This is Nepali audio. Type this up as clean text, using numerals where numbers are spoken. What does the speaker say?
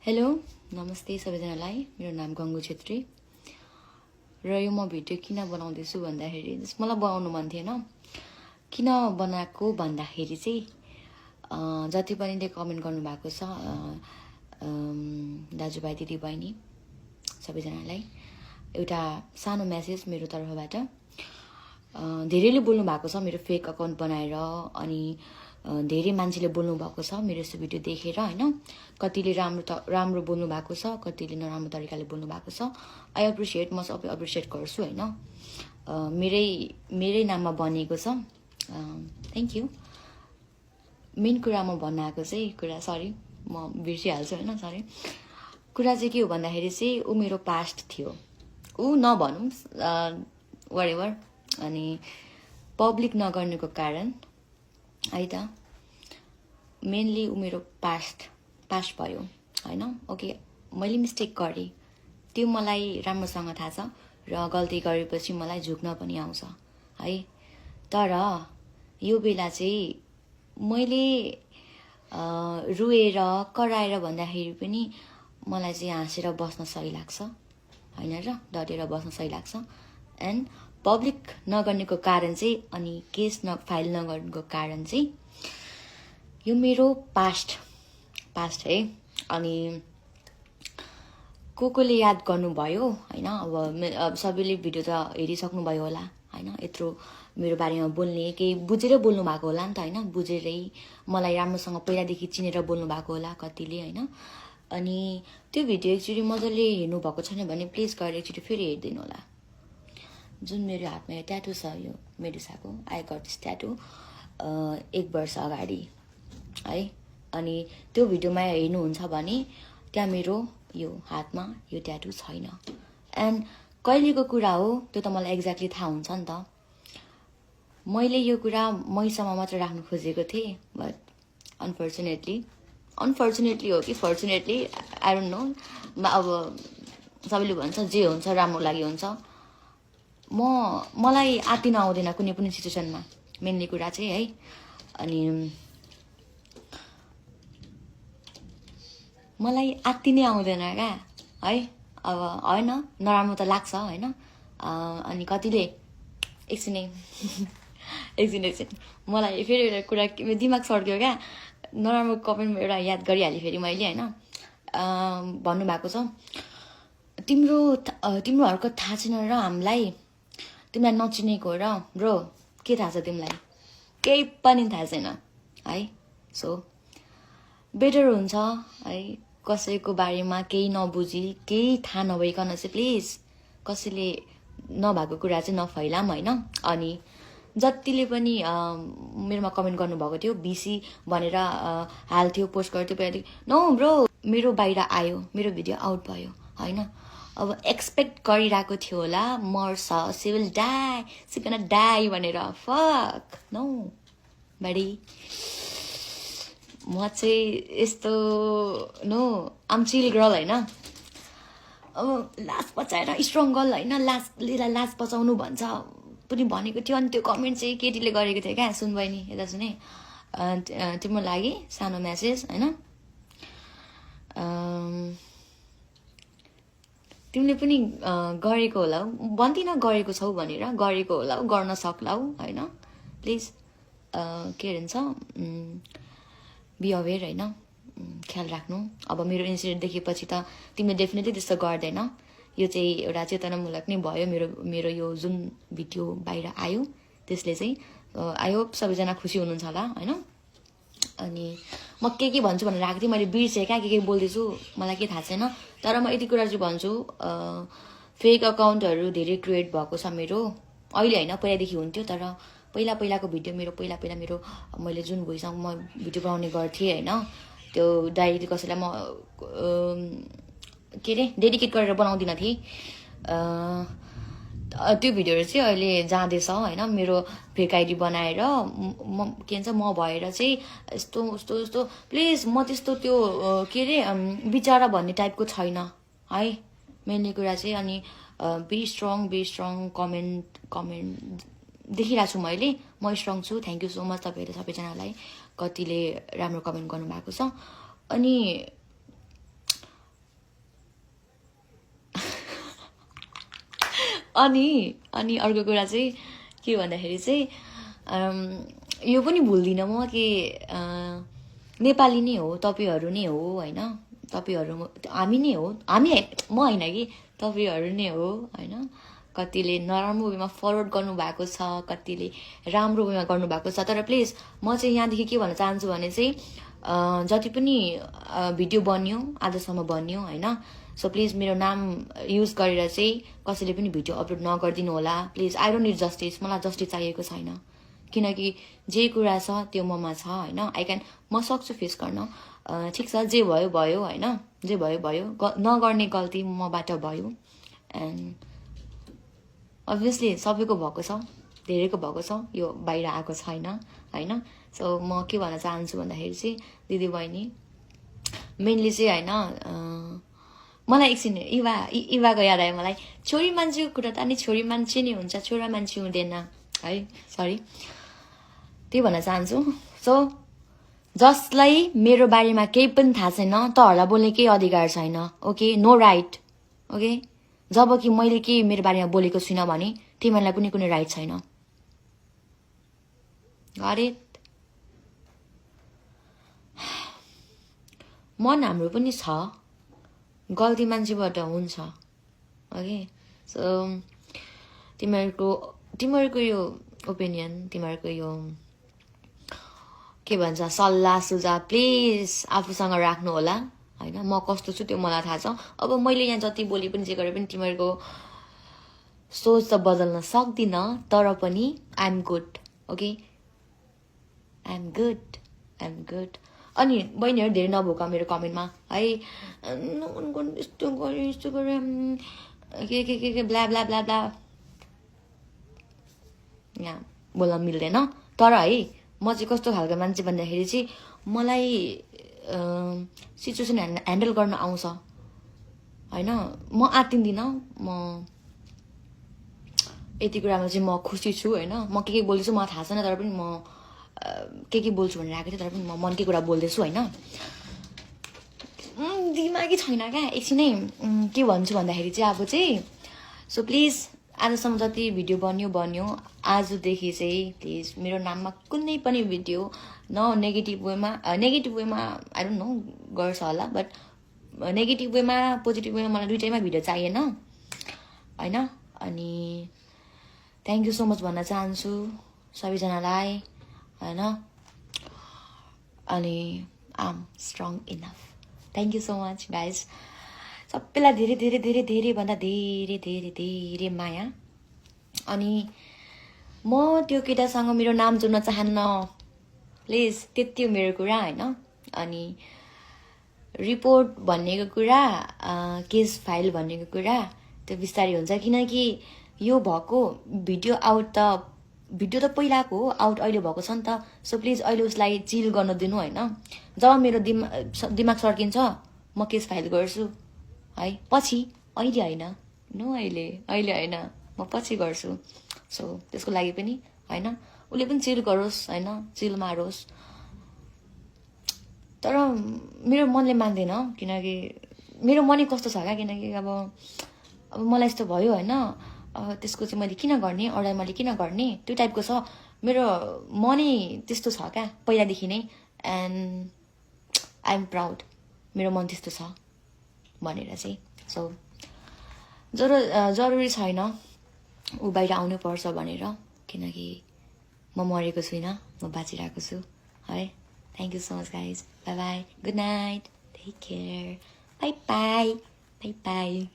हेलो नमस्ते सबैजनालाई मेरो नाम गङ्गु छेत्री र यो म भिडियो किन बनाउँदैछु भन्दाखेरि मलाई बनाउनु मन थिएन किन बनाएको भन्दाखेरि चाहिँ जति पनि कमेन्ट गर्नु भएको छ दाजुभाइ दिदीबहिनी सबैजनालाई एउटा सानो मेसेज मेरो तर्फबाट धेरैले बोल्नु भएको छ मेरो फेक अकाउन्ट बनाएर अनि धेरै मान्छेले बोल्नु भएको छ मेरो यस्तो भिडियो देखेर हैन कतिले राम्रो बोल्नु भएको छ कतिले नराम्रो तरिकाले बोल्नु भएको छ आई एप्रिसिएट म सबै एप्रिसिएट गर्छु हैन मेरै नाममा बनिएको छ थ्यांक यू मेन कुरा म भन्न आएको चाहिँ कुरा सरी म बिर्सिहाल्छु हैन सरी कुरा चाहिँ के हो भन्दाखेरि चाहिँ उ मेरो पास्ट थियो उ नभनौं व्हाटएभर अनि पब्लिक नगर्नुको कारण है त मेनली उ मेरो पास्ट भयो हैन ओके मैले मिस्टेक गरे त्यो मलाई राम्रोसँग थाहा छ र गल्ती गरेपछि मलाई झुक्न पनि आउँछ है तर यो बेला चाहिँ मैले रुएर कराएर भन्दाखेरि पनि मलाई चाहिँ हाँसेर बस्न सही लाग्छ हैन र डटेर बस्न सही लाग्छ एन्ड पब्लिक नगर्नेको कारण चाहिँ अनि केस फाइल नगर्नुको कारण चाहिँ यो मेरो पास्ट है अनि कोले याद गर्नुभयो हैन अब सबैले भिडियो त हेरिसक्नु भयो होला हैन यत्रो मेरो बारेमा बोल्ने केही बुझेर बोल्नु भएको होला नि त हैन बुझेरै मलाई राम्रोसँग पहिलादेखि चिनेर बोल्नु भएको होला कतिले हैन अनि त्यो भिडियो एकचोटि मजाले हेर्नु भएको छैन भने प्लिज गएर एकचोटि फेरि हेर्दिनु होला जुन मेरो हातमा यो ट्याटु छ यो मेडुसाको आई गट दिस ट्याटु 1 वर्ष अगाडि है अनि त्यो भिडियोमा हेर्नुहुन्छ भने त्यहाँ मेरो यो हातमा यो ट्याटु छैन एन्ड कहिलेको कुरा हो त्यो त मलाई एक्ज्याक्टली थाहा हुन्छ नि त मैले यो कुरा मैसम्म मात्र राख्नु खोजेको थिएँ बट अनफर्चुनेटली हो कि फर्चुनेटली आई डोन्ट नो अब सबैले भन्छ जे हुन्छ राम्रो लागि हुन्छ मलाई आत्तिन आउँदैन कुनै पनि सिचुएसनमा मेनली कुरा चाहिँ है अनि मलाई आत्तिनै आउँदैन क्या है अब हैन नराम्रो त लाग्छ हैन अनि कतिले एकछिन मलाई फेरि एउटा कुरा दिमाग सर्क्यो क्या नराम्रो कमेन्टमा एउटा याद गरिहालेँ फेरि मैले हैन भन्नुभएको छ तिम्रो हरकत थाहा छैन र हामीलाई तिमीलाई नचिनेको र ब्रो के थाहा छ तिमीलाई केही पनि थाहा छैन है सो बेटर हुन्छ है कसैको बारेमा केही नबुझी केही थाहा नभइकन चाहिँ प्लिज कसैले नभएको कुरा चाहिँ नफैलाम हैन अनि जतिले पनि मेरोमा कमेन्ट गर्नुभएको थियो बीसी भनेर हाल्थ्यो पोस्ट गर्थ्यो पहिला नो ब्रो मेरो बाहिर आयो मेरो भिडियो आउट भयो हैन अब एक्सपेक्ट गरिरहेको थियो होला मर्छ सी विल डाई भनेर फक नो बडी म चाहिँ यस्तो नो आम चिल गर्ल हैन अब लास्ट बचाएर स्ट्रङ गर्ल हैन लास्ट बचाउनु भन्छ पनि भनेको थियो अनि त्यो कमेन्ट चाहिँ केटीले गरेको थियो क्या सुन बहिनी यता सुने तिम्रो लागि सानो मेसेज हैन तिमीले पनि गरेको होला भन्दिन गरेको छौ भनेर गरेको होला गर्न सक्लाउ हैन प्लिज के भन्छ बी अवेयर हैन ख्याल राख्नु अब मेरो इन्सिडेन्ट देखेपछि त तिमीले डेफिनेटली त्यस्तो गर्दैन यो चाहिँ एउटा चेतनामूलक नै भयो मेरो यो जुन भिडियो बाहिर आयो त्यसले चाहिँ आई होप सबैजना खुसी हुनुहुन्छ होला हैन अनि म के भन्छु भनेर आएको थिएँ मैले बिर्सेँ क्या के बोल्दैछु मलाई के थाहा छैन तर म यति कुरा चाहिँ भन्छु फेक अकाउन्टहरू धेरै क्रिएट भएको छ मेरो अहिले हैन पहिलादेखि हुन्थ्यो तर पहिलाको भिडियो मेरो पहिला मेरो मैले जुन भोइसमा म भिडियो बनाउने गर्थेँ हैन त्यो डाइरेक्टली कसैलाई म के रे डेडिकेट गरेर बनाउँदिन थिएँ त्यो भिडियोहरू चाहिँ अहिले जाँदैछ हैन मेरो फेक आइडी बनाएर के भन्छ म भएर चाहिँ यस्तो प्लिज म त्यस्तो त्यो के रे बिचारा भन्ने टाइपको छैन है मेनली कुरा चाहिँ अनि बी स्ट्रङ कमेन्ट देखिरहेको छु मैले म स्ट्रङ छु थ्यांक यू सो मच तपाईहरु सबैजनालाई कतिले राम्रो कमेन्ट गर्नु भएको छ अनि अनि अर्को कुरा चाहिँ के भन्दाखेरि चाहिँ यो पनि भुल्दिनँ म कि नेपाली नै हो, तपाईहरू नै हो होइन, तपाईहरू हामी नै हो, हामी म होइन कि तपाईहरू नै हो होइन। कतिले नराम्रो वेमा फरवर्ड गर्नुभएको छ, कतिले राम्रो वेमा गर्नुभएको छ। तर प्लिज म चाहिँ यहाँदेखि के भन्न चाहन्छु भने चाहिँ जति पनि भिडियो बन्यो आजसम्म बन्यो होइन, सो प्लिज मेरो नाम युज गरेर चाहिँ कसैले पनि भिडियो अपलोड नगरिदिनु होला please. I don't need justice, मलाई जस्टिस चाहिएको छैन, किनकि जे कुरा छ त्यो ममा छ होइन। म सक्छु फेस गर्न, ठिक छ, जे भयो भयो होइन, जे भयो भयो, नगर्ने गल्ती मबाट भयो। एन्ड अभियसली सबैको भएको छ, धेरैको भएको छ, यो बाहिर आएको छैन होइन। सो म के भन्न चाहन्छु भन्दाखेरि चाहिँ दिदी बहिनी मेनली चाहिँ होइन, मलाई एकछिन इवाको याद आयो मलाई। छोरी मान्छेको कुरा त अनि छोरी मान्छे नै हुन्छ, छोरा मान्छे हुँदैन है, सरी, त्यही भन्न चाहन्छु। सो जसलाई मेरो बारेमा केही पनि थाहा छैन तहरूलाई बोल्ने केही अधिकार छैन, ओके, नो राइट, ओके। जब कि मैले के मेरो बारेमा बोलेको छुइनँ भने तिमीहरूलाई पनि कुनै राइट छैन। Got it? मन हाम्रो पनि छ, गल्ती मान्छेबाट हुन्छ, ओके। सो तिमीहरूको यो ओपिनियन, तिमीहरूको यो के भन्छ सल्लाह सुझाव प्लिज आफूसँग राख्नु होला होइन। म कस्तो छु त्यो मलाई थाहा छ। अब मैले यहाँ जति बोले पनि जे गरे पनि तिमीहरूको सोच त बदल्न सक्दिनँ, तर पनि I am good, okay, I am good. अनि बहिनीहरू धेरै नभोक मेरो कमेन्टमा है, यस्तो गऱ्यो के ब्ला ब्ला ब्ला ब्ला, यहाँ बोल्न मिल्दैन। तर है म चाहिँ कस्तो खालको मान्छे भन्दाखेरि चाहिँ मलाई सिचुएसन ह्यान्डल गर्न आउँछ होइन। म आत्तिँदिनँ, म यति कुरामा चाहिँ म खुसी छु होइन। म के बोल्दैछु मलाई थाहा छैन, तर पनि म के बोल्छु भनेर आएको थिएँ, तर पनि म मनकै कुरा बोल्दैछु होइन। दिमागी छैन क्या एकछिनै के भन्छु भन्दाखेरि चाहिँ अब चाहिँ सो प्लिज आजसम्म जति भिडियो बन्यो आजदेखि चाहिँ प्लिज मेरो नाममा कुनै पनि भिडियो न नेगेटिभ वेमा आई डोन्ट नो गर्छ होला, बट नेगेटिभ वेमा पोजिटिभ वेमा मलाई दुइटैमा भिडियो चाहिएन होइन। अनि थ्याङ्क यू सो मच भन्न चाहन्छु सबैजनालाई होइन। अनि I am strong enough. Thank you so much guys, सबैलाई धेरै धेरै धेरै धेरै भन्दा धेरै धेरै धेरै माया। अनि म त्यो केटासँग मेरो नाम जोड्न चाहन्न प्लिज, त्यति हो मेरो कुरा होइन। अनि रिपोर्ट भनेको कुरा, केस फाइल भनेको कुरा त्यो बिस्तारै हुन्छ, किनकि यो भएको भिडियो त पहिलाको हो, आउट अहिले भएको छ नि त। सो प्लिज अहिले उसलाई चिल गर्न दिनु होइन। जब मेरो दिमाग सर्किन्छ म केस फाइल गर्छु है, पछि, अहिले होइन, अहिले होइन, म पछि गर्छु। सो त्यसको लागि पनि होइन, उसले पनि चिल गरोस् होइन, चिल मारोस्। तर मेरो मनले मान्दैन, किनकि मेरो मनै कस्तो छ क्या, किनकि अब मलाई यस्तो भयो होइन, त्यसको चाहिँ मैले किन गर्ने, अरूलाई मैले किन गर्ने, त्यो टाइपको छ मेरो मनै, त्यस्तो छ क्या पहिलादेखि नै। एन्ड आई एम प्राउड मेरो मन त्यस्तो छ भनेर चाहिँ। सो जरुरी छैन ऊ बाहिर आउनु पर्छ भनेर, किनकि म मरेको छुइनँ, म बाँचिरहेको छु है। Thank you so much guys, bye bye, good night, take care, bye bye, bye by.